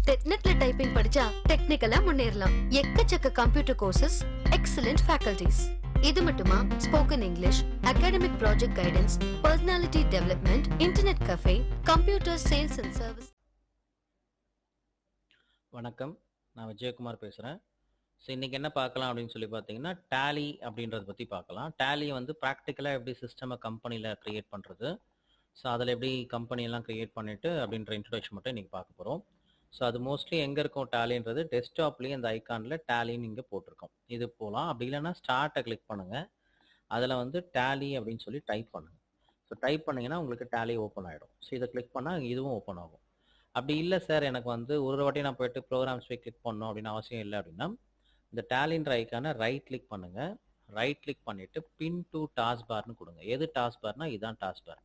நெட்ல டைப்பிங் படிச்சா டெக்னிக்கலா முன்னேறலாம். எக்கச்சக்க கம்ப்யூட்டர் கோர்சஸ், எக்ஸலென்ட் ஃபேக்கல்டிஸ். இது மட்டுமா, spoken English, academic project guidance, personality development, internet cafe, computer sales and service. வணக்கம், நான் விஜயகுமார் பேசுகிறேன். ஸோ இன்றைக்கி என்ன பார்க்கலாம் அப்படின்னு சொல்லி பார்த்தீங்கன்னா, டேலி அப்படின்றத பற்றி பார்க்கலாம். டேலி வந்து ப்ராக்டிக்கலாக எப்படி சிஸ்டமை கம்பெனியில் க்ரியேட் பண்ணுறது, ஸோ அதில் எப்படி கம்பெனியெல்லாம் க்ரியேட் பண்ணிவிட்டு அப்படின்ற இன்ட்ரடக்ஷன் மட்டும் இன்றைக்கி பார்க்க போகிறோம். ஸோ அது மோஸ்ட்லி எங்கே இருக்கும் டேலின்றது, டெஸ்க்டாப்லேயே அந்த ஐக்கானில் டேலின்னு இங்கே போட்டிருக்கோம். இது போகலாம். அப்படி இல்லைன்னா ஸ்டார்ட்டை கிளிக் பண்ணுங்கள். அதில் வந்து டேலி அப்படின்னு சொல்லி டைப் பண்ணுங்கள். ஸோ டைப் பண்ணிங்கன்னா உங்களுக்கு டேலி ஓப்பன் ஆகிடும். ஸோ இதை கிளிக் பண்ணால் இதுவும் ஓப்பன் ஆகும். அப்படி இல்லை சார், எனக்கு வந்து ஒரு வாட்டி நான் போய்ட்டு ப்ரோக்ராம்ஸ் போய் கிளிக் பண்ணணும் அப்படின்னு அவசியம் இல்லை அப்படின்னா, இந்த டேலின்ற ஐக்கானை ரைட் கிளிக் பண்ணுங்கள். ரைட் கிளிக் பண்ணிவிட்டு பின் டு டாஸ்க் பார்னு கொடுங்க. எது டாஸ்க் பார்னா இதுதான் டாஸ்க் பார்.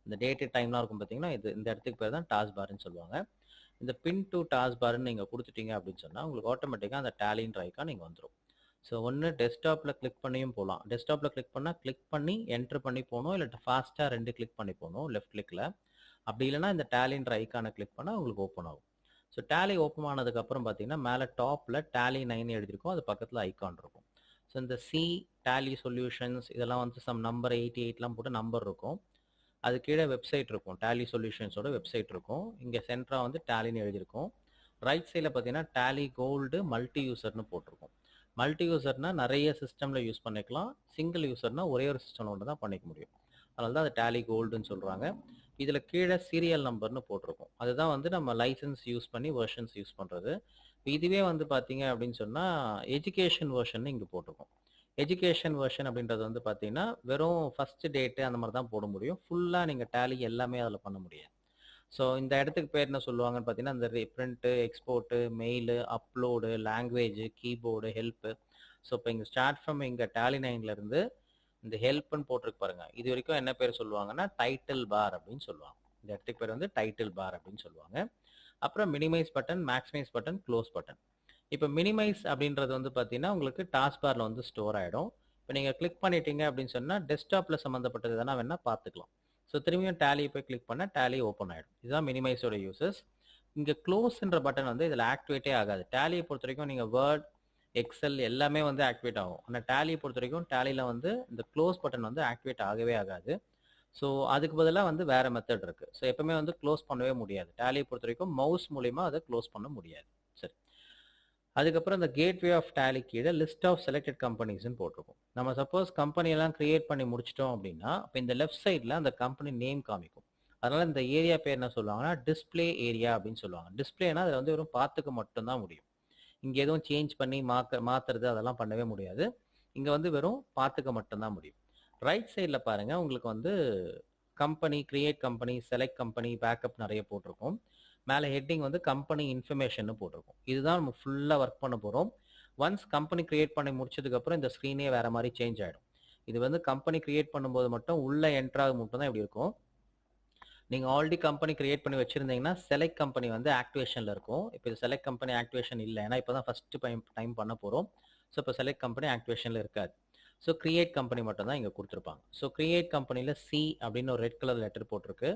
இந்த டேட்டு டைம்லாம் இருக்கும் பார்த்தீங்கன்னா, இந்த இடத்துக்கு பேர் தான் டாஸ்க் பார்னு சொல்லுவாங்க. இந்த பின் டு டாஸ்க் பார்னு நீங்கள் கொடுத்துட்டீங்க அப்படின்னு சொன்னால் உங்களுக்கு ஆட்டோமேட்டிக்காக அந்த டேலின்ற ஐக்கான் நீங்கள் வந்துடும். ஸோ ஒன்று டெஸ்க்டாப்பில் கிளிக் பண்ணியும் போகலாம். டெஸ்க்டாப்பில் கிளிக் பண்ணால் கிளிக் பண்ணி என்ட்ரு பண்ணி போகணும், இல்லை ஃபாஸ்ட்டாக 2 கிளிக் பண்ணி போகணும் லெஃப்ட் கிளிக்கில். அப்படி இல்லைனா இந்த டேலின்ற ஐக்கானை கிளிக் பண்ணால் உங்களுக்கு ஓப்பன் ஆகும். ஸோ டேலி ஓப்பன் ஆனதுக்கப்புறம் பார்த்தீங்கன்னா மேலே டாப்பில் டேலி 9 எழுதிருக்கும், அது பக்கத்தில் ஐக்கான் இருக்கும். ஸோ இந்த சி டேலி சொல்யூஷன்ஸ் இதெல்லாம் வந்து சம் நம்பர் 88லாம் போட்டு நம்பர் இருக்கும். அது கீழே வெப்சைட் இருக்கும், டேலி சொல்யூஷன்ஸோட வெப்சைட் இருக்கும். இங்கே சென்டராக வந்து டேலின்னு எழுதியிருக்கும். ரைட் சைடில் பார்த்தீங்கன்னா டேலி கோல்டு மல்டி யூசர்னு போட்டிருக்கும். மல்டி யூசர்னால் நிறைய சிஸ்டமில் யூஸ் பண்ணிக்கலாம், சிங்கிள் யூசர்னால் ஒரே ஒரு சிஸ்டமில் ஒன்று தான் பண்ணிக்க முடியும். அதனால தான் அது டேலி கோல்டுன்னு சொல்கிறாங்க. இதில் கீழே சீரியல் நம்பர்னு போட்டிருக்கும். அதுதான் வந்து நம்ம லைசன்ஸ் யூஸ் பண்ணி வெர்ஷன்ஸ் யூஸ் பண்ணுறது. இதுவே வந்து பார்த்தீங்க அப்படின்னு சொன்னால் எஜுகேஷன் வெர்ஷன் இங்கே போட்டிருக்கும். எஜுகேஷன் வெர்ஷன் அப்படின்றது வந்து பார்த்தீங்கன்னா வெறும் ஃபர்ஸ்ட் டேட்டு அந்த மாதிரி தான் போட முடியும். ஃபுல்லாக நீங்கள் டேலி எல்லாமே அதில் பண்ண முடியாது. ஸோ இந்த இடத்துக்கு பேர் என்ன சொல்லுவாங்கன்னு பார்த்தீங்கன்னா, இந்த print, export, mail, upload, language, keyboard, help. So இப்போ இங்கே ஸ்டார்ட் ஃப்ரம் இங்கே டேலி 9லேருந்து இந்த ஹெல்ப்னு போட்டிருக்கு பாருங்க. இது வரைக்கும் என்ன பேர் சொல்லுவாங்கன்னா டைட்டில் பார் அப்படின்னு சொல்லுவாங்க. இந்த இடத்துக்கு பேர் வந்து டைட்டில் பார் அப்படின்னு சொல்லுவாங்க. அப்புறம் minimise button, maximise button, close button. இப்போ மினிமைஸ் அப்படின்றது வந்து பார்த்தீங்கன்னா உங்களுக்கு டாஸ்க் பாரில் வந்து ஸ்டோர் ஆகிடும். இப்போ நீங்கள் கிளிக் பண்ணிட்டீங்க அப்படின்னு சொன்னால் டெஸ்க்டாப்பில் சம்மந்தப்பட்டது எதனா வேணால் பார்த்துக்கலாம். ஸோ திரும்பியும் டேலியை போய் கிளிக் பண்ணால் டேலி ஓப்பன் ஆகிடும். இதுதான் மினிமைஸோட யூசஸ். இங்கே க்ளோஸ்ன்ற பட்டன் வந்து இதில் ஆக்டிவேட்டே ஆகாது. டேலியை பொறுத்த வரைக்கும் நீங்கள் வேர்ட், எக்ஸல் எல்லாமே வந்து ஆக்டிவேட் ஆகும். ஆனால் டேலியை பொறுத்த வரைக்கும் டேலியில் வந்து இந்த க்ளோஸ் பட்டன் வந்து ஆக்டிவேட் ஆகவே ஆகாது. ஸோ அதுக்கு பதிலாக வந்து வேறு மெத்தட் இருக்குது. ஸோ எப்பவுமே வந்து க்ளோஸ் பண்ணவே முடியாது. டேலியை பொறுத்த வரைக்கும் மவுஸ் மூலிமா அதை க்ளோஸ் பண்ண முடியாது. சரி, அதுக்கப்புறம் இந்த கேட்வே ஆஃப் டேலி கீழே லிஸ்ட் ஆஃப் செலக்டட் கம்பெனிஸ்ன்னு போட்டிருக்கும். நம்ம சப்போஸ் கம்பெனியெல்லாம் கிரியேட் பண்ணி முடிச்சிட்டோம் அப்படின்னா இப்போ இந்த லெஃப்ட் சைடில் அந்த கம்பெனி நேம் காமிக்கும். அதனால இந்த ஏரியா பேர் என்ன சொல்லுவாங்கன்னா டிஸ்பிளே ஏரியா அப்படின்னு சொல்லுவாங்க. டிஸ்பிளேனா அதில் வந்து வெறும் பார்த்துக்க மட்டும்தான் முடியும். இங்கே எதுவும் சேஞ்ச் பண்ணி மாற்றுறது அதெல்லாம் பண்ணவே முடியாது. இங்கே வந்து வெறும் பார்த்துக்க மட்டும்தான் முடியும். ரைட் சைடில் பாருங்கள், உங்களுக்கு வந்து company, create company, select company, backup நிறைய போட்டிருக்கும். மேலே ஹெட்டிங் வந்து கம்பெனி இன்ஃபர்மேஷன் போட்டிருக்கும். இதுதான் நம்ம ஃபுல்லாக ஒர்க் பண்ண போகிறோம். ஒன்ஸ் கம்பெனி கிரியேட் பண்ணி முடிச்சதுக்கப்புறம் இந்த ஸ்க்ரீனே வேறு மாதிரி சேஞ்ச் ஆகிடும். இது வந்து கம்பெனி கிரியேட் பண்ணும்போது மட்டும் உள்ளே என்ட்ராக மட்டும் தான் இப்படி இருக்கும். நீங்கள் ஆல்ரெடி கம்பெனி கிரியேட் பண்ணி வச்சுருந்தீங்கன்னா செலக்ட் கம்பெனி வந்து ஆக்டிவேஷனில் இருக்கும். இப்போ இது செலக்ட் கம்பெனி ஆக்டிவேஷன் இல்லை, ஏன்னா இப்போ தான் ஃபஸ்ட்டு டைம் பண்ண போகிறோம். ஸோ இப்போ செலக்ட் கம்பெனி ஆக்டிவேஷனில் இருக்காது. ஸோ கிரியேட் கம்பெனி மட்டும் தான் இங்கே கொடுத்துருப்பாங்க. ஸோ கிரியேட் கம்பெனியில் சி அப்படின்னு ஒரு ரெட் கலர் லெட்டர் போட்டிருக்கு,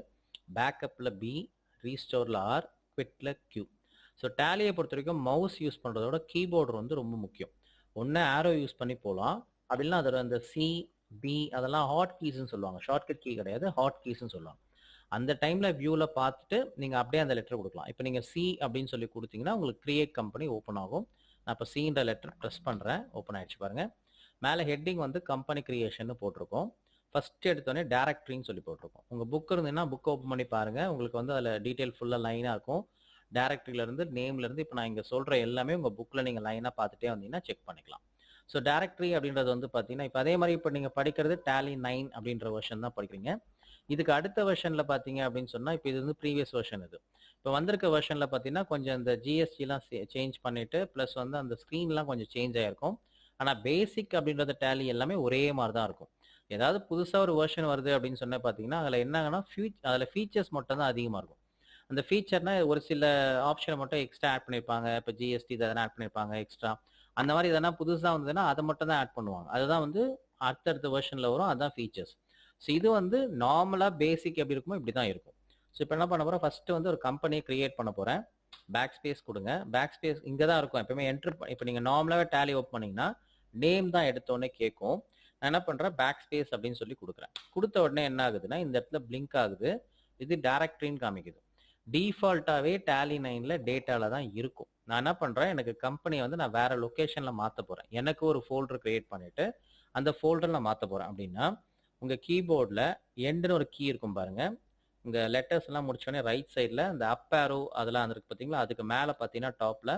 பேக்கப்பில் பி, ரீஸ்டோரில் ஆர், குவிட்டில் கியூ. ஸோ டேலியை பொறுத்த வரைக்கும் மவுஸ் யூஸ் பண்ணுறதோட கீபோர்டு வந்து ரொம்ப முக்கியம். ஒன்று ஆரோ யூஸ் பண்ணி போகலாம், அப்படின்னா அதோட அந்த சி, பி அதெல்லாம் ஹாட் கீஸ்ன்னு சொல்லுவாங்க. ஷார்ட்கட் கீ கிடையாது, ஹாட் கீஸ்ன்னு சொல்லுவாங்க. அந்த டைமில் வியூவில் பார்த்துட்டு நீங்கள் அப்படியே அந்த லெட்டர் கொடுக்கலாம். இப்போ நீங்கள் சி அப்படின்னு சொல்லி கொடுத்தீங்கன்னா உங்களுக்கு கிரியேட் கம்பெனி ஓப்பன் ஆகும். நான் இப்போ சின்ற லெட்டர் ப்ரெஸ் பண்ணுறேன், ஓப்பன் ஆகிடுச்சு பாருங்கள். மேலே ஹெட்டிங் வந்து கம்பெனி கிரியேஷன் போட்டிருக்கோம். ஃபஸ்ட்டு எடுத்தோடனே டேரக்டரின்னு சொல்லி போட்டிருக்கோம். உங்கள் புக் இருந்ததுன்னா புக் ஓப்பன் பண்ணி பாருங்கள், உங்களுக்கு வந்து அதில் டீட்டெயில் ஃபுல்லாக லைனாக இருக்கும். டேரக்டரியிலேருந்து, நேம்லேருந்து இப்போ நான் இங்கே சொல்கிற எல்லாமே உங்கள் புக்கில் நீங்கள் லைனாக பார்த்துட்டே வந்தீங்கன்னா செக் பண்ணிக்கலாம். ஸோ டேரக்டரி அப்படின்றது வந்து பார்த்தீங்கன்னா இப்போ அதே மாதிரி இப்போ நீங்கள் படிக்கிறது டேலி 9 அப்படின்ற வெர்ஷன் தான் படிக்கிறீங்க. இதுக்கு அடுத்த வெர்ஷனில் பார்த்தீங்க அப்படின்னு சொன்னால் இப்போ இது வந்து ப்ரீவியஸ் வெர்ஷன். இது இப்போ வந்திருக்க வெர்ஷனில் பார்த்தீங்கன்னா கொஞ்சம் இந்த ஜிஎஸ்டிலாம் சேஞ்ச் பண்ணிவிட்டு ப்ளஸ் வந்து அந்த ஸ்க்ரீன்லாம் கொஞ்சம் சேஞ்ச் ஆகிருக்கும். ஆனால் பேசிக் அப்படின்றத டேலி எல்லாமே ஒரே மாதிரி தான் இருக்கும். ஏதாவது புதுசாக ஒரு வெர்ஷன் வருது அப்படின்னு சொன்னால் பார்த்தீங்கன்னா அதில் என்னங்கன்னா அதில் ஃபீச்சர்ஸ் மட்டும் தான் அதிகமாக இருக்கும். அந்த ஃபீச்சர்னா ஒரு சில ஆப்ஷனை மட்டும் எக்ஸ்ட்ரா ஆட் பண்ணியிருப்பாங்க. இப்போ ஜிஎஸ்டி இதெல்லாம் ஆட் பண்ணியிருப்பாங்க எக்ஸ்ட்ரா. அந்த மாதிரி எதனா புதுசாக வந்ததுன்னா அதை மட்டும் தான் ஆட் பண்ணுவாங்க. அதுதான் வந்து அடுத்தடுத்த வெர்ஷனில் வரும், அதுதான் ஃபீச்சர்ஸ். ஸோ இது வந்து நார்மலாக பேசிக் எப்படி இருக்குமோ இப்படி தான் இருக்கும். ஸோ இப்போ என்ன பண்ண போகிறேன், ஃபஸ்ட்டு வந்து ஒரு கம்பெனியை க்ரியேட் பண்ண போகிறேன். பேக் ஸ்பேஸ் கொடுங்க. பேக் ஸ்பேஸ் இங்கே தான் இருக்கும் எப்பவுமே என்ட்ரு. இப்போ நீங்கள் நார்மலாகவே டேலி ஓப்பன் பண்ணிங்கன்னா நேம் தான் எடுத்தோடனே கேட்கும். நான் என்ன பண்ணுறேன், பேக் ஸ்பேஸ் அப்படின்னு சொல்லி கொடுக்குறேன். கொடுத்த உடனே என்ன ஆகுதுன்னா இந்த இடத்துல பிளிங்க் ஆகுது. இது டைரக்டரின்னு காமிக்குது. டிஃபால்ட்டாகவே டேலி 9ல் டேட்டாவில் தான் இருக்கும். நான் என்ன பண்ணுறேன், எனக்கு கம்பெனியை வந்து நான் வேறு லொக்கேஷனில் மாற்ற போகிறேன். எனக்கு ஒரு ஃபோல்டர் க்ரியேட் பண்ணிவிட்டு அந்த ஃபோல்டரில் நான் மாற்ற போகிறேன். அப்படின்னா உங்கள் கீபோர்டில் எண்டுன்னு ஒரு கீ இருக்கும் பாருங்கள். இந்த லெட்டர்ஸ் எல்லாம் முடிச்சோடனே ரைட் சைடில் இந்த அப் ஆரோ அதெல்லாம் இருக்கு பார்த்தீங்களா, அதுக்கு மேலே பார்த்தீங்கன்னா டாப்பில்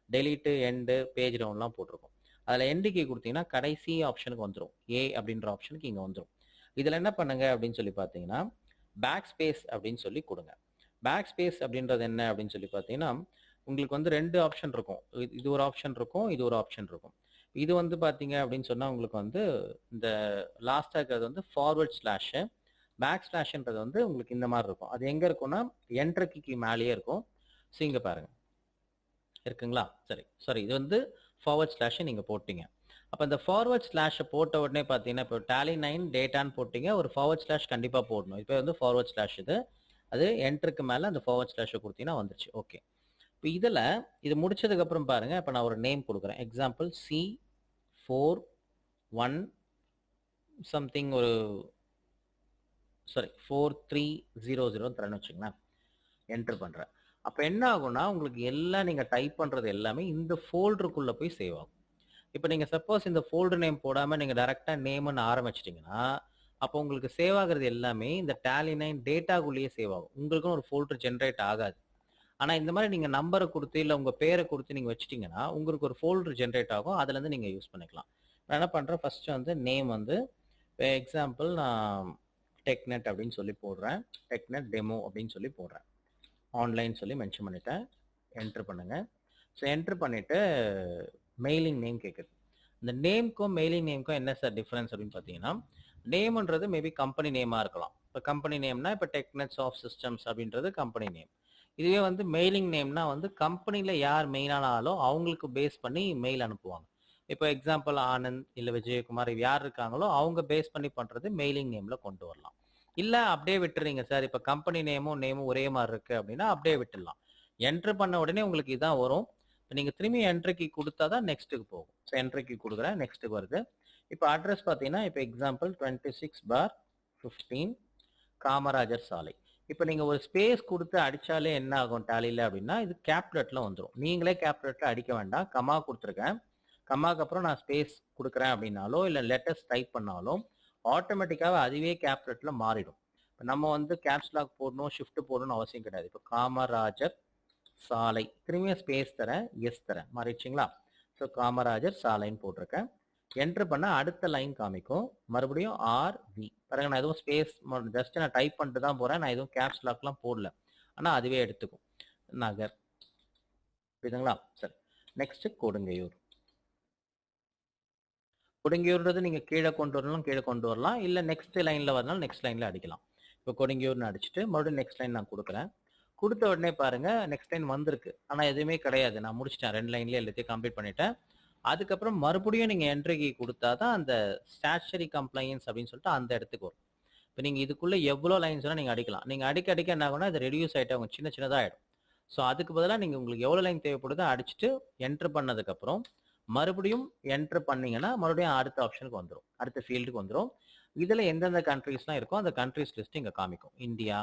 டெலிட்டு எண்டு பேஜ் டவுன்லாம் போட்டிருக்கும். அதில் எண்டு கீ கொடுத்தீங்கன்னா கடைசி ஆப்ஷனுக்கு வந்துடும். ஏ அப்படின்ற ஆப்ஷனுக்கு இங்கே வந்துடும். இதில் என்ன பண்ணுங்க அப்படின்னு சொல்லி பார்த்தீங்கன்னா பேக் ஸ்பேஸ் அப்படின்னு சொல்லி கொடுங்க. பேக் ஸ்பேஸ் அப்படின்றது என்ன அப்படின்னு சொல்லி பார்த்தீங்கன்னா உங்களுக்கு வந்து 2 ஆப்ஷன் இருக்கும். இது ஒரு ஆப்ஷன் இருக்கும், இது ஒரு ஆப்ஷன் இருக்கும். இது வந்து பார்த்தீங்க அப்படின்னு சொன்னால் உங்களுக்கு வந்து இந்த லாஸ்ட்டாக இருக்கிறது வந்து ஃபார்வர்ட் ஸ்லாஷு. பேக் ஸ்லாஷ்ன்றது வந்து உங்களுக்கு இந்த மாதிரி இருக்கும். அது எங்கே இருக்கும்னா என்டர் கீக்கு மேலேயே இருக்கும். ஸோ இங்கே பாருங்க இருக்குங்களா. சரி இது வந்து ஃபார்வர்ட் ஸ்லாஷை நீங்கள் போட்டீங்க. அப்போ இந்த ஃபார்வர்ட் ஸ்லாஷை போட்ட உடனே பார்த்தீங்கன்னா இப்போ டேலி 9 டேட்டான்னு போட்டீங்க, ஒரு ஃபார்வர்ட் ஸ்லாஷ் கண்டிப்பாக போடணும். இப்போ வந்து ஃபார்வர்ட் ஸ்லாஷ் இது, அது என்ட்ருக்கு மேலே அந்த ஃபார்வர்ட் ஸ்லாஷை கொடுத்தீங்கன்னா வந்துருச்சு. ஓகே, இப்போ இதில் இது முடிச்சதுக்கப்புறம் பாருங்கள், இப்போ நான் ஒரு நேம் கொடுக்குறேன். எக்ஸாம்பிள் C41 சம்திங் ஒரு 4300 தரேன்னு வச்சுங்களேன். என்ட்ரு பண்ணுறேன். அப்போ என்ன ஆகும்னா உங்களுக்கு எல்லாம் நீங்கள் டைப் பண்ணுறது எல்லாமே இந்த ஃபோல்டருக்குள்ளே போய் சேவ் ஆகும். இப்போ நீங்கள் சப்போஸ் இந்த ஃபோல்டர் நேம் போடாமல் நீங்கள் டேரெக்டாக நேம்னு ஆரம்பிச்சிட்டிங்கன்னா அப்போ உங்களுக்கு சேவ் ஆகுறது எல்லாமே இந்த டேலி 9 டேட்டாக்குள்ளேயே சேவ் ஆகும். உங்களுக்குன்னு ஒரு ஃபோல்டர் ஜென்ரேட் ஆகாது. ஆனால் இந்த மாதிரி நீங்கள் நம்பரை கொடுத்து இல்லை உங்கள் பேரை கொடுத்து நீங்கள் வச்சிட்டிங்கன்னா உங்களுக்கு ஒரு ஃபோல்டர் ஜென்ரேட் ஆகும். அதுலேருந்து நீங்கள் யூஸ் பண்ணிக்கலாம். நான் என்ன பண்ணுறேன், ஃபஸ்ட்டு வந்து நேம் வந்து எக்ஸாம்பிள் நான் டெக்நெட் அப்படின்னு சொல்லி போடுறேன். டெக்நெட் டெமோ அப்படின்னு சொல்லி போடுறேன். ஆன்லைன் சொல்லி மென்ஷன் பண்ணிவிட்டேன். என்ட்ரு பண்ணுங்கள். ஸோ என்ட்ரு பண்ணிவிட்டு மெயிலிங் நேம் கேட்குது. இந்த நேம்க்கும் மெயிலிங் நேம்க்கும் என்ன சார் டிஃப்ரென்ஸ் அப்படின்னு பார்த்தீங்கன்னா நேம்ன்றது மேபி கம்பெனி நேமாக இருக்கலாம். இப்போ கம்பெனி நேம்னா இப்போ டெக்நெட் சாஃப்ட் சிஸ்டம்ஸ் அப்படின்றது கம்பெனி நேம். இதுவே வந்து மெயிலிங் நேம்னா வந்து கம்பெனியில் யார் மெயினானாலும் அவங்களுக்கு பேஸ் பண்ணி மெயில் அனுப்புவாங்க. இப்போ எக்ஸாம்பிள் ஆனந்த் இல்லை விஜயகுமார் யார் இருக்காங்களோ அவங்க பேஸ் பண்ணி பண்ணுறது மெயிலிங் நேமில் கொண்டு வரலாம். இல்லை அப்படியே விட்டுறீங்க சார், இப்போ கம்பெனி நேமும் ஒரே மாதிரி இருக்குது அப்படின்னா அப்படியே விட்டுடலாம். என்ட்ரு பண்ண உடனே உங்களுக்கு இதான் வரும். இப்போ நீங்கள் திரும்பி என்ட்ரிக்கு கொடுத்தா தான் நெக்ஸ்ட்டுக்கு போகும். ஸோ என்ட்ரிக்கு கொடுக்குறேன், நெக்ஸ்ட்டுக்கு வருது. இப்போ அட்ரஸ் பார்த்தீங்கன்னா இப்போ எக்ஸாம்பிள் 26/15 காமராஜர் சாலை. இப்போ நீங்கள் ஒரு ஸ்பேஸ் கொடுத்து அடித்தாலே என்ன ஆகும் டேலியில் அப்படின்னா இது கேப்லெட்டில் வந்துடும். நீங்களே கேப்லெட்டில் அடிக்க வேண்டாம், கமா கொடுத்துருக்கேன். கமாக்கு அப்புறம் நான் ஸ்பேஸ் கொடுக்குறேன் அப்படின்னாலோ இல்லை லெட்டர்ஸ் டைப் பண்ணாலும் ஆட்டோமேட்டிக்காக அதுவே கேப்லெட்டில் மாறிடும். இப்போ நம்ம வந்து கேப்ஸ்லாக் போடணும், ஷிஃப்ட் போடணும்னு அவசியம் கிடையாது. இப்போ காமராஜர் சாலை திரும்பியும் ஸ்பேஸ் தரேன், எஸ் தரேன், மாறிடுச்சிங்களா. ஸோ காமராஜர் சாலைன்னு போட்டிருக்கேன். என்ட்ரு பண்ண அடுத்த லைன் காமிக்கும், மறுபடியும் RV. பாருங்க நான் எதுவும் ஸ்பேஸ் ஜஸ்ட் நான் டைப் பண்ணிட்டு தான் போகிறேன், நான் எதுவும் கேப்ஸ்லாக்லாம் போடல, ஆனால் அதுவே எடுத்துக்கும். நகர் புரியுதுங்களா. சரி, நெக்ஸ்ட் கொடுங்கையூர். கொடுங்கியூர்ன்றது நீங்கள் கீழே கொண்டு வரலாம், இல்லை நெக்ஸ்ட் லைனில் வரனாலும் நெக்ஸ்ட் லைனில் அடிக்கலாம். இப்போ கொடுங்கியூர்னு அடிச்சுட்டு மறுபடியும் நெக்ஸ்ட் லைன் நான் கொடுக்குறேன். கொடுத்த உடனே பாருங்க நெக்ஸ்ட் லைன் வந்திருக்கு, ஆனால் எதுவுமே கிடையாது. நான் முடிச்சிட்டேன், 2 லைன்லேயே எல்லாத்தையும் கம்ப்ளீட் பண்ணிட்டேன். அதுக்கப்புறம் மறுபடியும் நீங்கள் என்ட்ரி கொடுத்தா தான் அந்த ஸ்டாச்சுரி கம்ப்ளைன்ஸ் அப்படின்னு சொல்லிட்டு அந்த இடத்துக்கு வரும். இப்போ நீங்கள் இதுக்குள்ளே எவ்வளோ லைன்ஸ் வேணால் நீங்கள் அடிக்கலாம். நீங்கள் அடிக்க என்ன ஆகும்னா அது ரெடியூஸ் ஆகிட்டு அவங்க சின்னதாக ஆகிடும். ஸோ அதுக்கு பதிலாக நீங்கள் உங்களுக்கு எவ்வளோ லைன் தேவைப்படுதோ அடிச்சுட்டு என்ட்ரு பண்ணதுக்கப்புறம் மறுபடியும் என்ட்ரு பண்ணீங்கன்னா மறுபடியும் அடுத்த ஆப்ஷனுக்கு வந்துடும், அடுத்த ஃபீல்டுக்கு வந்துடும். இதில் எந்தெந்த கண்ட்ரீஸ்லாம் இருக்கோ அந்த கண்ட்ரீஸ் லிஸ்ட் இங்கே காமிக்கும். இந்தியா,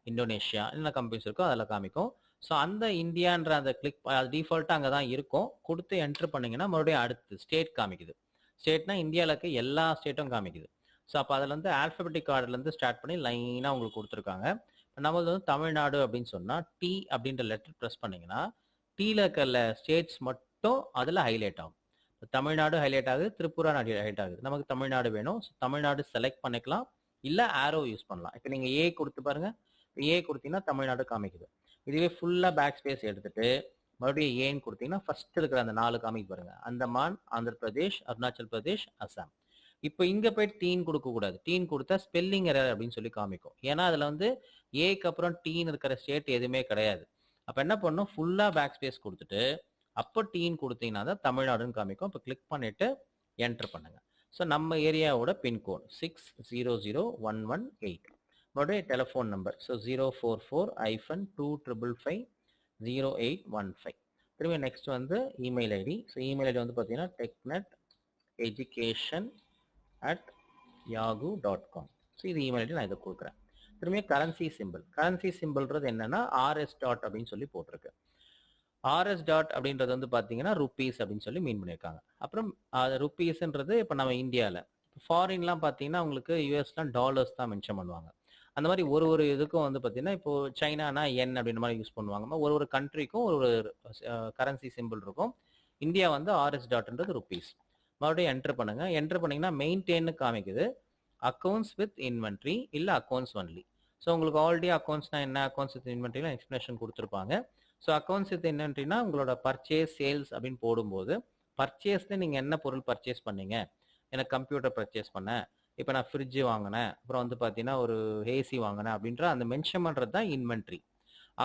இந்தோனேஷியா என்ன கம்பெனிஸ் இருக்கோ அதில் காமிக்கும். ஸோ அந்த இந்தியான்ற அந்த கிளிக் டிஃபால்ட்டாக அங்கே தான் இருக்கும். கொடுத்து என்ட்ரு பண்ணிங்கன்னா மறுபடியும் அடுத்து ஸ்டேட் காமிக்குது. ஸ்டேட்னா இந்தியாவில் இருக்க எல்லா ஸ்டேட்டும் காமிக்குது. ஸோ அப்போ அதில் வந்து ஆல்ஃபபெட்டிக் ஆர்டர்லேருந்து ஸ்டார்ட் பண்ணி லைனாக உங்களுக்கு கொடுத்துருக்காங்க. நம்மளது வந்து தமிழ்நாடு அப்படின்னு சொன்னால் டி அப்படின்ற லெட்டர் ப்ரெஸ் பண்ணிங்கன்னா டீயில் இருக்கிற ஸ்டேட்ஸ் மட்டும் அதில் ஹைலைட் ஆகும். தமிழ்நாடு ஹைலைட் ஆகுது, திரிபுரா ஹைலைட் ஆகுது. நமக்கு தமிழ்நாடு வேணும், தமிழ்நாடு செலக்ட் பண்ணிக்கலாம், இல்லை ஆரோ யூஸ் பண்ணலாம். இப்போ நீங்கள் ஏ கொடுத்து பாருங்கள், ஏ கொடுத்தீங்கன்னா தமிழ்நாடு காமிக்குது. இதுவே ஃபுல்லாக பேக் ஸ்பேஸ் எடுத்துட்டு மறுபடியும் ஏன்னு கொடுத்தீங்கன்னா ஃபர்ஸ்ட் இருக்கிற அந்த 4 காமிக்கு பாருங்க, அந்தமான், ஆந்திர பிரதேஷ், அருணாச்சல் பிரதேஷ், அசாம். இப்போ இங்கே போய் டீன் கொடுக்கக்கூடாது, டீன் கொடுத்தா ஸ்பெல்லிங் எரர் அப்படின்னு சொல்லி காமிக்கும். ஏன்னா அதில் வந்து ஏக்கு அப்புறம் டீன் இருக்கிற ஸ்டேட் எதுவுமே கிடையாது. அப்போ என்ன பண்ணணும், ஃபுல்லாக பேக் ஸ்பேஸ் கொடுத்துட்டு அப்போ டீன் கொடுத்தீங்கன்னா தான் தமிழ்நாடுன்னு காமிக்கும். இப்போ கிளிக் பண்ணிட்டு என்டர் பண்ணுங்க. ஸோ நம்ம ஏரியாவோட பின்கோட் 600118. மறுபடியும் டெலிஃபோன் நம்பர் ஸோ 044-255 0815. திரும்பி நெக்ஸ்ட் வந்து email ID. So email ID வந்து பார்த்தீங்கன்னா techneteducation@yahoo.com. ஸோ இது இமெயில் ஐடி நான் இதை கொடுக்குறேன். திரும்பி கரன்சி சிம்பிள். கரன்சி சிம்பிள்ன்றது என்னன்னா ஆர்எஸ் டாட் அப்படின்னு சொல்லி போட்டிருக்கு. ஆர்எஸ் டாட் அப்படின்றது வந்து பார்த்தீங்கன்னா ருபீஸ் அப்படின்னு சொல்லி மீன் பண்ணியிருக்காங்க. அப்புறம் ருபீஸ்ன்றது இப்போ நம்ம இந்தியாவில், ஃபாரின்லாம் பார்த்தீங்கன்னா உங்களுக்கு யூஎஸ்லாம் டாலர்ஸ் தான் மென்ஷன் பண்ணுவாங்க. அந்த மாதிரி ஒரு ஒரு இதுக்கும் வந்து பார்த்தீங்கன்னா இப்போ சைனானா என் அப்படின்ற மாதிரி யூஸ் பண்ணுவாங்க. ஒரு ஒரு கண்ட்ரிக்கும் ஒரு ஒரு கரன்சி சிம்பிள் இருக்கும். இந்தியா வந்து ஆர்எஸ் டாட்ன்றது ருபீஸ். மறுபடியும் என்டர் பண்ணுங்க. என்டர் பண்ணீங்கன்னா மெயின்டெயின் காமிக்குது. அக்கௌண்ட்ஸ் வித் இன்வென்ட்ரி இல்லை அக்கௌண்ட்ஸ் ஒன்லி. ஸோ உங்களுக்கு ஆல்ரெடி அக்கௌண்ட்ஸ்னா என்ன, அக்கௌண்ட்ஸ் வித் இன்வென்ட்ரிலாம் எக்ஸ்பிளேஷன் கொடுத்துருப்பாங்க. ஸோ அக்கௌண்ட்ஸ் வித் இன்வென்ட்ரினா உங்களோட பர்ச்சேஸ் சேல்ஸ் அப்படின்னு போடும்போது பர்ச்சேஸ்ல நீங்கள் என்ன பொருள் பர்ச்சேஸ் பண்ணீங்க, எனக்கு கம்ப்யூட்டர் பர்ச்சேஸ் பண்ணேன், இப்போ நான் ஃப்ரிட்ஜ் வாங்கினேன், அப்புறம் வந்து பார்த்தீங்கன்னா ஒரு ஏசி வாங்கினேன் அப்படின்ற அந்த மென்ஷன் பண்ணுறது தான் இன்வென்ட்ரி.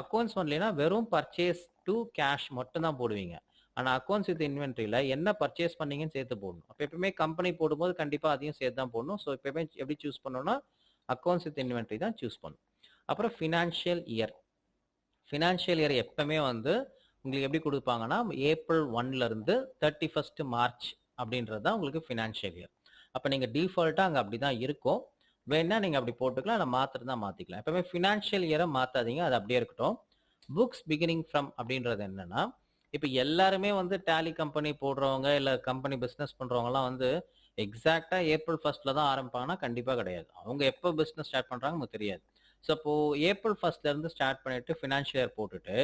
அக்கௌண்ட்ஸ் ஒன்லினா வெறும் பர்ச்சேஸ் டு கேஷ் மட்டும் தான் போடுவீங்க. ஆனால் அக்கௌண்ட்ஸ் வித் இன்வென்ட்ரியில் என்ன பர்ச்சேஸ் பண்ணீங்கன்னு சேர்த்து போடணும். அப்போ எப்பவுமே கம்பெனி போடும்போது கண்டிப்பாக அதையும் சேர்த்து தான் போடணும். ஸோ எப்பவுமே எப்படி சூஸ் பண்ணணும்னா அக்கௌண்ட்ஸ் வித் இன்வென்ட்ரி தான் சூஸ் பண்ணணும். அப்புறம் ஃபினான்ஷியல் இயர். ஃபினான்ஷியல் இயர் எப்பவுமே வந்து உங்களுக்கு எப்படி கொடுப்பாங்கன்னா ஏப்ரல் 1ல இருந்து 31 மார்ச் அப்படின்றது தான் உங்களுக்கு ஃபினான்ஷியல் இயர். அப்போ நீங்கள் டிஃபால்ட்டாக அங்கே அப்படி தான் இருக்கும். வேணா நீங்கள் அப்படி போட்டுக்கலாம், இல்லை மாற்றுறதா மாற்றிக்கலாம். எப்பவுமே ஃபினான்ஷியல் இயரை மாற்றாதீங்க, அது அப்படியே இருக்கட்டும். புக்ஸ் பிகினிங் ஃப்ரம் அப்படின்றது என்னன்னா, இப்போ எல்லாருமே வந்து டேலி கம்பெனி போடுறவங்க இல்லை கம்பெனி பிஸ்னஸ் பண்ணுறவங்கலாம் வந்து எக்ஸாக்டாக ஏப்ரல் 1ல தான் ஆரம்பிப்பாங்கன்னா கண்டிப்பாக கிடையாது. அவங்க எப்போ பிஸ்னஸ் ஸ்டார்ட் பண்ணுறாங்க நமக்கு தெரியாது. ஸோ இப்போ ஏப்ரல் 1ல இருந்து ஸ்டார்ட் பண்ணிட்டு ஃபினான்ஷியல் இயர் போட்டுட்டு,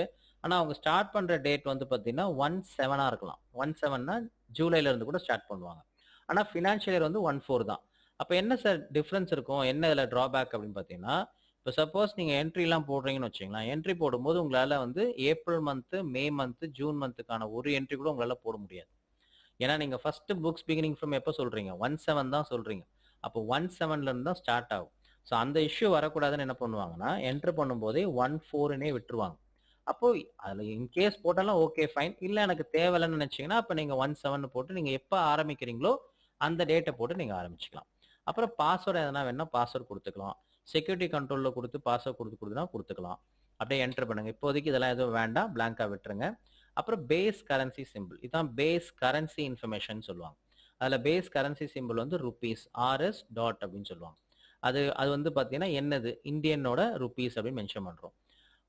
ஆனால் அவங்க ஸ்டார்ட் பண்ணுற டேட் வந்து பார்த்தீங்கன்னா 1/7 இருக்கலாம். 1/7னா ஜூலைல இருந்து கூட ஸ்டார்ட் பண்ணுவாங்க. ஆனால் ஃபினான்ஷியல் இயர் வந்து 1/4 தான். அப்போ என்ன சார் டிஃப்ரென்ஸ் இருக்கும், என்ன இதில் ட்ராபேக் அப்படின்னு பார்த்தீங்கன்னா, இப்போ சப்போஸ் நீங்கள் என்ட்ரிலாம் போடுறீங்கன்னு வச்சுங்களேன், என்ட்ரி போடும்போது உங்களால் வந்து April month, May month, June மந்த்துக்கான ஒரு என்ட்ரி கூட உங்களால் போட முடியாது. ஏன்னா நீங்கள் ஃபர்ஸ்ட் புக்ஸ் பிகினிங் ஃப்ரம் எப்போ சொல்கிறீங்க, 1/7 தான் சொல்கிறீங்க. அப்போ 1/7ல இருந்து தான் ஸ்டார்ட் ஆகும். ஸோ அந்த இஷ்யூ வரக்கூடாதுன்னு என்ன பண்ணுவாங்கன்னா என்ட்ரு பண்ணும்போதே 1/4னே விட்டுருவாங்க. அப்போ அதில் இன்கேஸ் போட்டாலும் ஓகே ஃபைன், இல்லை எனக்கு தேவையில்லைன்னு நினச்சிங்கன்னா அப்போ நீங்கள் 1/7 போட்டு நீங்கள் எப்போ ஆரம்பிக்கிறீங்களோ அந்த டேட்டை போட்டு நீங்கள் ஆரம்பிச்சுக்கலாம். அப்புறம் பாஸ்வேர்டு எதனா வேணா பாஸ்வேர்டு கொடுத்துக்கலாம். செக்யூரிட்டி கண்ட்ரோலில் கொடுத்து பாஸ்வேர்டு கொடுத்துனா கொடுத்துக்கலாம். அப்படியே என்டர் பண்ணுங்க. இப்போதைக்கு இதெல்லாம் எதுவும் வேண்டாம், பிளாங்காக விட்டுருங்க. அப்புறம் பேஸ் கரன்சி சிம்பிள், இதுதான் பேஸ் கரன்சி இன்ஃபர்மேஷன் சொல்லுவாங்க. அதில் பேஸ் கரன்சி சிம்பிள் வந்து ருபீஸ், ஆர்எஸ் டாட் அப்படின்னு சொல்லுவாங்க. அது அது வந்து பார்த்தீங்கன்னா என்னது இந்தியனோட ருபீஸ் அப்படின்னு மென்ஷன் பண்ணுறோம்.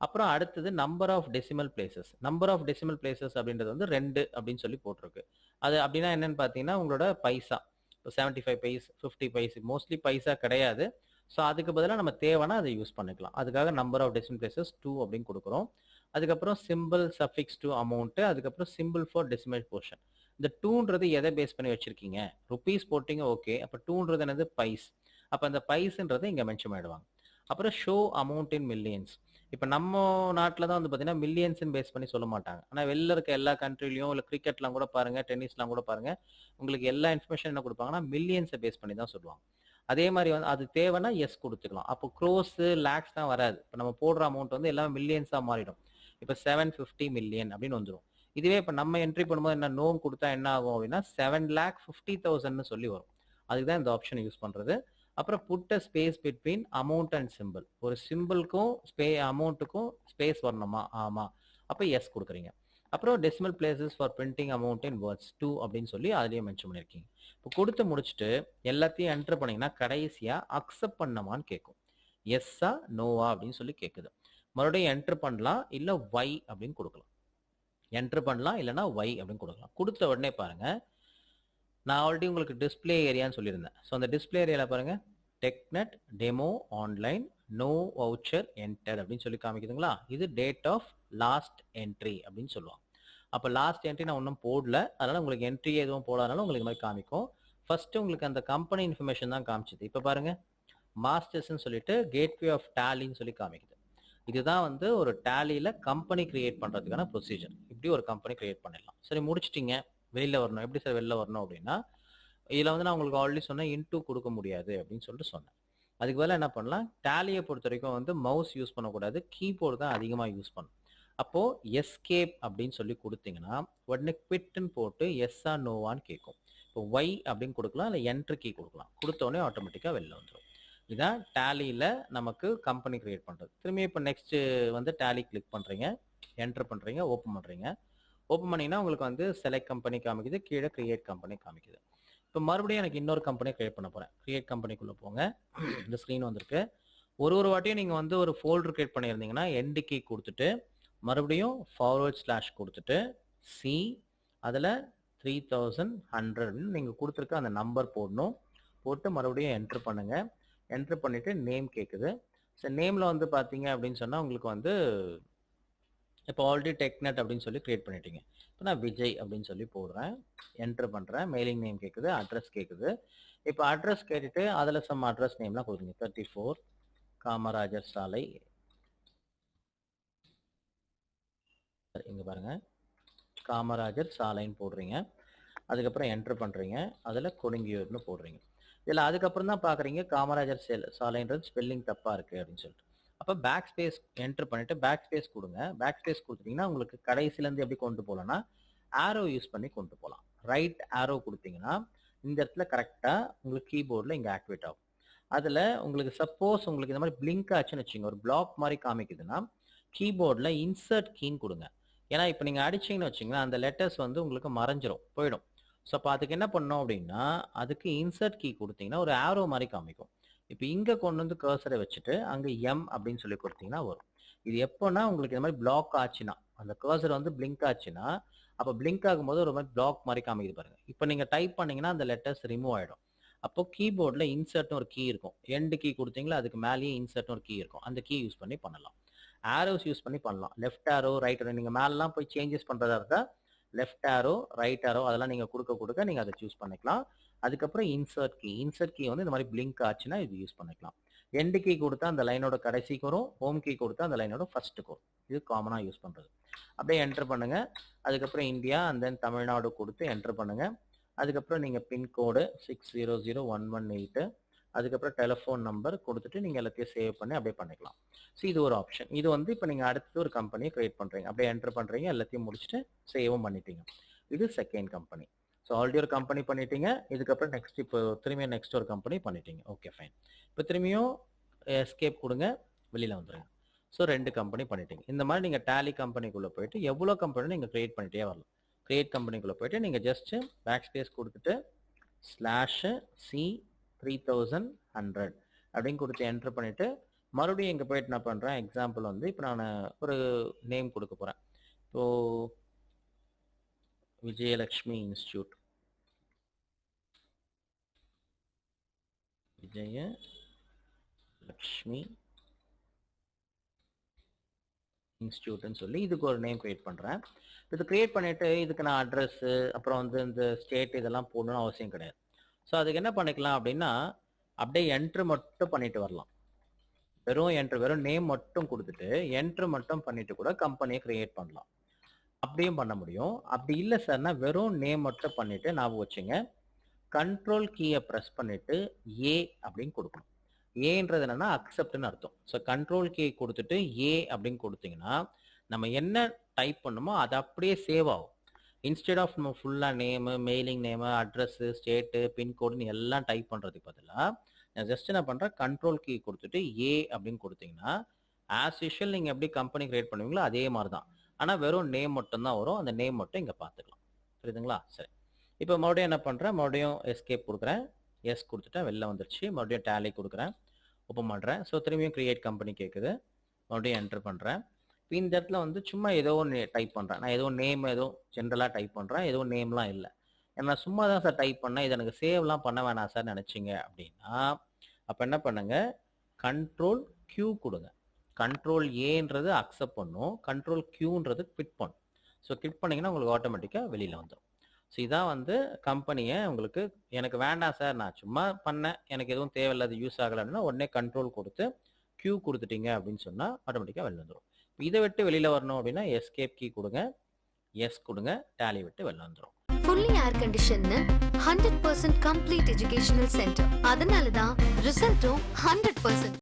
அப்புறம் அடுத்தது number of decimal places. Number of decimal places அப்படின்றது வந்து 2 அப்படின்னு சொல்லி போட்டிருக்கு. அது அப்படின்னா என்னன்னு பார்த்தீங்கன்னா உங்களோட பைசா, இப்போ 75 பைஸ், 50 பைஸ், மோஸ்ட்லி பைசா கிடையாது. ஸோ அதுக்கு பதிலாக நம்ம தேவைன்னா அதை யூஸ் பண்ணிக்கலாம். அதுக்காக நம்பர் ஆஃப் டெசிமல் பிளேசஸ் 2 அப்படின்னு கொடுக்குறோம். அதுக்கப்புறம் சிம்பிள் சஃபிக்ஸ் டு அமௌண்ட்டு, அதுக்கப்புறம் சிம்பிள் ஃபார் டெசிமல் போர்ஷன். இந்த 2ன்றது எதை பேஸ் பண்ணி வச்சிருக்கீங்க, ருபீஸ் போட்டிங்க ஓகே, அப்போ 2ன்றது என்னது பைஸ், அப்போ அந்த பைஸ்ன்றதை இங்கே மென்ஷன் பண்ணிடுவாங்க. அப்புறம் ஷோ அமௌண்ட் இன் மில்லியன்ஸ். இப்போ நம்ம நாட்டில் தான் வந்து பார்த்தீங்கன்னா மில்லியன்ஸ்ன்னு பேஸ் பண்ணி சொல்ல மாட்டாங்க. ஆனால் வெளில இருக்க எல்லா கண்ட்ரிலையும் இல்லை கிரிக்கெட்லாம் கூட பாருங்கள், டென்னிஸ்லாம் கூட பாருங்கள், உங்களுக்கு எல்லா இன்ஃபர்மேஷன் என்ன கொடுப்பாங்கன்னா மில்லியன்ஸை பேஸ் பண்ணி தான் சொல்லுவாங்க. அதே மாதிரி வந்து அது தேவைன்னா எஸ் கொடுத்துக்கலாம். அப்போ க்ரோஸு லேக்ஸ் தான் வராது. இப்போ நம்ம போடுற அமௌண்ட் வந்து எல்லாமே மில்லியன்ஸாக மாறிடும். இப்போ 750 மில்லியன் அப்படின்னு வந்துடும். இதுவே இப்போ நம்ம என்ட்ரி பண்ணும்போது என்ன நோன் கொடுத்தா என்ன ஆகும் அப்படின்னா 7,50,000 சொல்லி வரும். அதுக்கு தான் இந்த ஆப்ஷன் யூஸ் பண்ணுறது. அப்புறம் put a space between amount and symbol. ஒரு சிம்பிளுக்கும் அமௌண்ட்டுக்கும் ஸ்பேஸ் வரணுமா, ஆமாம், அப்போ எஸ் கொடுக்குறீங்க. அப்புறம் decimal places for printing amount in words 2 அப்படின்னு சொல்லி அதுலேயே மென்ஷன் பண்ணியிருக்கீங்க. இப்போ கொடுத்து முடிச்சுட்டு எல்லாத்தையும் என்டர் பண்ணிங்கன்னா கடைசியாக அக்செப்ட் பண்ணமான்னு கேட்கும். எஸ்ஸா நோவா அப்படின்னு சொல்லி கேட்குது. மறுபடியும் என்டர் பண்ணலாம், இல்லை ஒய் அப்படின்னு கொடுக்கலாம். என்டர் பண்ணலாம், இல்லைனா ஒய் அப்படின்னு கொடுக்கலாம். கொடுத்த உடனே பாருங்கள், நான் ஆல்ரெடி உங்களுக்கு டிஸ்பிளே ஏரியான்னு சொல்லியிருந்தேன். ஸோ அந்த டிஸ்பிளே ஏரியாவில் பாருங்கள் TechNet demo online no voucher enter அப்படின்னு சொல்லி காமிக்குதுங்களா. இது டேட் ஆஃப் லாஸ்ட் என்ட்ரி அப்படின்னு சொல்லுவாங்க. அப்போ லாஸ்ட் என்ட்ரி நான் ஒன்றும் போடல, அதனால் உங்களுக்கு என்ட்ரி எதுவும் போடாதனால உங்களுக்கு மாதிரி காமிக்கும். ஃபர்ஸ்ட்டு உங்களுக்கு அந்த கம்பெனி இன்ஃபர்மேஷன் தான் காமிச்சிது. இப்போ பாருங்கள் மாஸ்டர்ஸ்ன்னு சொல்லிட்டு கேட்வே ஆஃப் டேலின்னு சொல்லி காமிக்குது. இதுதான் வந்து ஒரு டேலியில் கம்பெனி கிரியேட் பண்ணுறதுக்கான ப்ரொசீஜர். இப்படி ஒரு கம்பெனி கிரியேட் பண்ணிடலாம். சரி முடிச்சிட்டிங்க, வெளியில் வரணும். எப்படி சார் வெளில வரணும் அப்படின்னா இதில் வந்து நான் உங்களுக்கு ஆல்ரெடி சொன்னேன் இன்டூ கொடுக்க முடியாது அப்படின்னு சொல்லிட்டு சொன்னேன். அதுக்கு பதிலாக என்ன பண்ணலாம், டேலியை பொறுத்த வரைக்கும் வந்து மவுஸ் யூஸ் பண்ணக்கூடாது, கீபோர்டு தான் அதிகமாக யூஸ் பண்ணணும். அப்போது எஸ்கேப் அப்படின்னு சொல்லி கொடுத்தீங்கன்னா உடனே குவிட்னு போட்டு எஸ்ஸா நோவான்னு கேட்கும். இப்போ ஒய் அப்படின்னு கொடுக்கலாம், இல்லை என்ட்ரு கீ கொடுக்கலாம். கொடுத்தோடனே ஆட்டோமேட்டிக்காக வெளில வந்துடும். இதான் டேலியில் நமக்கு கம்பெனி கிரியேட் பண்ணுறது. திரும்பி இப்போ நெக்ஸ்ட்டு வந்து டேலி கிளிக் பண்ணுறீங்க. என்டர் பண்ணுறீங்க, ஓப்பன் பண்ணுறீங்க. ஓப்பன் பண்ணிங்கன்னா உங்களுக்கு வந்து செலக்ட் கம்பெனி காமிக்குது, கீழே கிரியேட் கம்பெனி காமிக்குது. இப்போ மறுபடியும் எனக்கு இன்னொரு கம்பெனி கிரியேட் பண்ண போகிறேன். கிரியேட் கம்பெனிக்குள்ளே போங்க. இந்த ஸ்க்ரீன் வந்திருக்கு. ஒரு வாட்டியும் நீங்கள் வந்து ஒரு ஃபோல்டர் கிரியேட் பண்ணியிருந்தீங்கன்னா எண்டு கீ கொடுத்துட்டு மறுபடியும் ஃபார்வர்ட் / கொடுத்துட்டு சி அதில் 3100 நீங்கள் கொடுத்துருக்க அந்த நம்பர் போடணும். போட்டு மறுபடியும் என்ட்ரு பண்ணுங்கள். என்ட்ரு பண்ணிவிட்டு நேம் கேட்குது. ஸோ நேமில் வந்து பார்த்தீங்க அப்படின்னு சொன்னால் உங்களுக்கு வந்து இப்போ ஆல்ரெடி டெக்நெட் அப்படின்னு சொல்லி கிரியேட் பண்ணிட்டீங்க. இப்போ நான் விஜய் அப்படின்னு சொல்லி போடுறேன். என்ட்ரு பண்ணுறேன். மெயிலிங் நேம் கேட்குது, அட்ரஸ் கேட்குது. இப்போ அட்ரஸ் கேட்டுட்டு அதில் சம் அட்ரஸ் நேம்லாம் கொடுங்க. 34 காமராஜர் சாலை, இங்கே பாருங்கள் காமராஜர் சாலைன்னு போடுறீங்க. அதுக்கப்புறம் என்ட்ரு பண்ணுறீங்க. அதில் கொடுங்கியூர்னு போடுறீங்க. இதில் அதுக்கப்புறம் தான் பார்க்குறீங்க காமராஜர் சாலைன்றது ஸ்பெல்லிங் தப்பாக இருக்குது அப்படின்னு சொல்லிட்டு. அப்போ பேக் ஸ்பேஸ் என்ட்ரு பண்ணிவிட்டு பேக் ஸ்பேஸ் கொடுங்க. பேக் ஸ்பேஸ் கொடுத்துட்டிங்கன்னா உங்களுக்கு கடைசிலேருந்து எப்படி கொண்டு போகலான்னா ஆரோ யூஸ் பண்ணி கொண்டு போகலாம். ரைட் ஆரோ கொடுத்தீங்கன்னா இந்த இடத்துல கரெக்டாக உங்களுக்கு கீபோர்டில் இங்கே ஆக்டிவேட் ஆகும். அதில் உங்களுக்கு சப்போஸ் உங்களுக்கு இந்த மாதிரி பிளிங்க் ஆச்சுன்னு வச்சுங்க, ஒரு பிளாக் மாதிரி காமிக்குதுன்னா கீபோர்டில் இன்சர்ட் கீன்னு கொடுங்க. ஏன்னா இப்போ நீங்கள் அடிச்சிங்கன்னு வச்சிங்கன்னா அந்த லெட்டர்ஸ் வந்து உங்களுக்கு மறைஞ்சிரும், போயிடும். ஸோ அப்போ அதுக்கு என்ன பண்ணோம் அப்படின்னா அதுக்கு இன்சர்ட் கீ கொடுத்தீங்கன்னா ஒரு ஆரோ மாதிரி காமிக்கும். இப்போ இங்கே கொண்டு வந்து கர்சரை வச்சுட்டு அங்கே எம் அப்படின்னு சொல்லி கொடுத்தீங்கன்னா வரும். இது எப்போனா உங்களுக்கு இந்த மாதிரி பிளாக் ஆச்சுன்னா அந்த கர்சர் வந்து பிளிங்க் ஆச்சுன்னா அப்போ பிளிங்க் ஆகும்போது ஒரு மாதிரி பிளாக் மாதிரி காமிக்குது பாருங்க. இப்போ நீங்கள் டைப் பண்ணீங்கன்னா அந்த லெட்டர்ஸ் ரிமூவ் ஆகிடும். அப்போ கீபோர்டில் இன்சர்ட்னு ஒரு கீ இருக்கும். எண்டு கீ கொடுத்தீங்களா அதுக்கு மேலேயே இன்சர்ட்னு ஒரு கீ இருக்கும். அந்த கீ யூஸ் பண்ணி பண்ணலாம். ஆரோஸ் யூஸ் பண்ணி பண்ணலாம். லெஃப்ட் ஆரோ ரைட் ஆரோ நீங்கள் மேலெலாம் போய் சேஞ்சஸ் பண்ணுறதா இருந்தால் லெஃப்ட் ஆரோ ரைட் ஆரோ அதெல்லாம் நீங்கள் கொடுக்க நீங்கள் அதை சூஸ் பண்ணிக்கலாம். அதுக்கப்புறம் இன்சர்ட் கீ வந்து இந்த மாதிரி பிளிங்க் ஆச்சுன்னா இது யூஸ் பண்ணிக்கலாம். எண்டு கீ கொடுத்தா அந்த லைனோட கடைசிக்கு வரும், ஹோம் கீ கொடுத்தா அந்த லைனோட ஃபர்ஸ்ட்டுக்கு வரும். இது காமனாக யூஸ் பண்ணுறது. அப்படியே என்ட்ரு பண்ணுங்கள். அதுக்கப்புறம் இந்தியா அண்ட் தென் தமிழ்நாடு கொடுத்து என்ட்ரு பண்ணுங்கள். அதுக்கப்புறம் நீங்கள் பின்கோடு 600118 அதுக்கப்புறம் டெலிஃபோன் நம்பர் கொடுத்துட்டு நீங்கள் எல்லாத்தையும் சேவ் பண்ணி அப்படியே பண்ணிக்கலாம். ஸோ இது ஒரு ஆப்ஷன். இது வந்து இப்போ நீங்கள் அடுத்து ஒரு கம்பெனியை கிரியேட் பண்ணுறீங்க. அப்படியே என்ட்ரு பண்ணுறீங்க, எல்லாத்தையும் முடிச்சுட்டு சேவும் பண்ணிட்டீங்க. இது செகண்ட் கம்பெனி. ஸோ ஆல்ரெடி ஒரு கம்பெனி பண்ணிட்டீங்க. இதுக்கப்புறம் நெக்ஸ்ட் இப்போ திரும்பியும் நெக்ஸ்ட் ஒரு கம்பெனி பண்ணிட்டீங்க. Okay fine. இப்போ திரும்பியும் எஸ்கேப் கொடுங்க, வெளியில் வந்துடுங்க. ஸோ 2 கம்பெனி பண்ணிட்டீங்க. இந்த மாதிரி நீங்கள் டேலி கம்பெனிக்குள்ளே போயிட்டு எவ்வளோ கம்பெனி நீங்கள் கிரியேட் பண்ணிட்டே வரலாம். கிரியேட் கம்பெனிக்குள்ளே போயிட்டு நீங்கள் ஜஸ்ட்டு பேக் ஸ்பேஸ் கொடுத்துட்டு /C3100 அப்படின்னு கொடுத்து என்ட்ரு பண்ணிவிட்டு மறுபடியும் இங்கே போயிட்டு நான் பண்ணுறேன். எக்ஸாம்பிள் வந்து இப்போ நான் ஒரு நேம் கொடுக்க போகிறேன். இப்போது விஜயலக்ஷ்மி இன்ஸ்டியூட், விஜயலக்ஷ்மி இன்ஸ்டியூட்னு சொல்லி இதுக்கு ஒரு நேம் கிரியேட் பண்ணுறேன். இது கிரியேட் பண்ணிவிட்டு இதுக்கு நான் அட்ரஸ்ஸு அப்புறம் வந்து இந்த ஸ்டேட் இதெல்லாம் போடணும்னு அவசியம் கிடையாது. ஸோ அதுக்கு என்ன பண்ணிக்கலாம் அப்படின்னா அப்படியே என்ட்ரு மட்டும் பண்ணிட்டு வரலாம். வெறும் நேம் மட்டும் கொடுத்துட்டு என்ட்ரு மட்டும் பண்ணிட்டு கூட கம்பெனியை கிரியேட் பண்ணலாம். அப்படியும் பண்ண முடியும். அப்படி இல்லை சார்னா வெறும் நேம் மட்டும் பண்ணிட்டு ஞாபகம் வச்சுங்க, கண்ட்ரோல் கீயை ப்ரெஸ் பண்ணிட்டு ஏ அப்படின்னு கொடுக்கணும். ஏன்றது என்னன்னா அக்செப்ட்னு அர்த்தம். ஸோ கண்ட்ரோல் கீ கொடுத்துட்டு ஏ அப்படின்னு கொடுத்தீங்கன்னா நம்ம என்ன டைப் பண்ணுமோ அது அப்படியே சேவ் ஆகும். இன்ஸ்டெட் ஆஃப் நம்ம ஃபுல்லாக name, mailing name, address, state, பின்கோடுன்னு எல்லாம் டைப் பண்ணுறதுக்கு பதிலாக நான் ஜஸ்ட் என்ன பண்ணுறேன், கண்ட்ரோல் கீ கொடுத்துட்டு ஏ அப்படின்னு கொடுத்தீங்கன்னா ஆஸ் யூஷுவல் நீங்கள் எப்படி கம்பெனி கிரியேட் பண்ணுவீங்களோ அதே மாதிரி தான். ஆனால் வெறும் நேம் மட்டும்தான் வரும். அந்த நேம் மட்டும் இங்கே பார்த்துக்கலாம். புரியுதுங்களா? சரி. இப்போ மறுபடியும் என்ன பண்ணுறேன், மறுபடியும் எஸ்கேப் கொடுக்குறேன். எஸ் கொடுத்துட்டேன், வெளில வந்துருச்சு. மறுபடியும் டேலி கொடுக்குறேன், ஓப்பன் பண்ணுறேன். ஸோ திரும்பியும் கிரியேட் கம்பெனி கேட்குது. மறுபடியும் என்ட்ரு பண்ணுறேன். இப்போ இந்த இடத்துல வந்து சும்மா ஏதோ ஒன்று டைப் பண்ணுறேன். நான் ஏதோ நேம் ஏதோ ஜென்ரலாக டைப் பண்ணுறேன். ஏதோ நேம்லாம் இல்லை. ஏன்னா சும்மா தான் சார் டைப் பண்ணேன், இதை எனக்கு சேவ்லாம் பண்ண வேணாம் சார் நினச்சிங்க அப்படின்னா அப்போ என்ன பண்ணுங்க, கண்ட்ரோல் கியூ கொடுங்க. கண்ட்ரோல் ஏன்றது அக்செப்ட் பண்ணும், கண்ட்ரோல் கியூன்றது குவிட் பண்ணும். ஸோ கிளிக் பண்ணிங்கன்னா உங்களுக்கு ஆட்டோமேட்டிக்காக வெளியில் வந்துடும். ஸோ இதான் வந்து கம்பெனியை உங்களுக்கு எனக்கு வேண்டாம் சார் நான் சும்மா பண்ணேன் எனக்கு எதுவும் தேவையில்லாத யூஸ் ஆகலை அப்படின்னா உடனே கண்ட்ரோல் கொடுத்து கியூ கொடுத்துட்டீங்க அப்படின்னு சொன்னால் ஆட்டோமேட்டிக்காக வெளில வந்துடும். இதை விட்டு வெளியில் வரணும் அப்படின்னா எஸ்கேப் கீ கொடுங்க, எஸ் கொடுங்க, டேலி விட்டு வெளில வந்துடும். Fully air conditioned 100% complete educational center. அதனால தான் ரிசல்ட்டும் 100%.